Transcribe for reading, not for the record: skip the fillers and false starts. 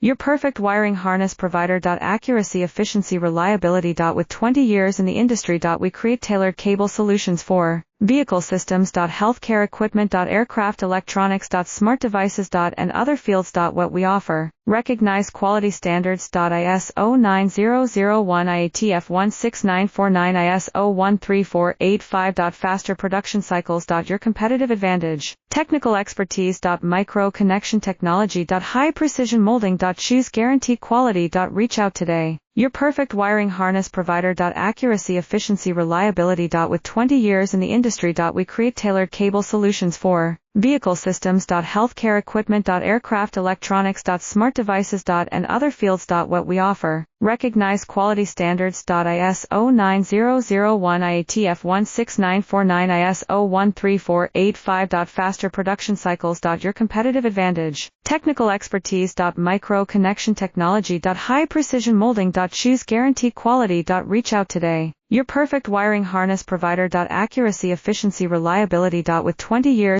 Your perfect wiring harness provider. Accuracy, efficiency, reliability. With 20 years in the industry. We create tailored cable solutions for vehicle systems. Healthcare equipment. Aircraft electronics. Smart devices. And other fields. What we offer. Recognized quality standards. ISO 9001 IATF 16949 ISO 13485. Faster production cycles. Your competitive advantage. Technical expertise. Micro connection technology. High precision molding. Choose guarantee quality. Reach out today. Your perfect wiring harness provider. Accuracy, efficiency, reliability. With 20 years in the industry. We create tailored cable solutions for vehicle systems. Healthcare equipment. Aircraft electronics. Smart devices. And other fields. What we offer. Recognized quality standards. ISO 9001 IATF 16949 ISO 13485. Faster production cycles. Your competitive advantage. Technical expertise. Micro connection technology. High precision molding. Choose guarantee quality. Reach out today. Your perfect wiring harness provider. Accuracy, efficiency, reliability. With 20 years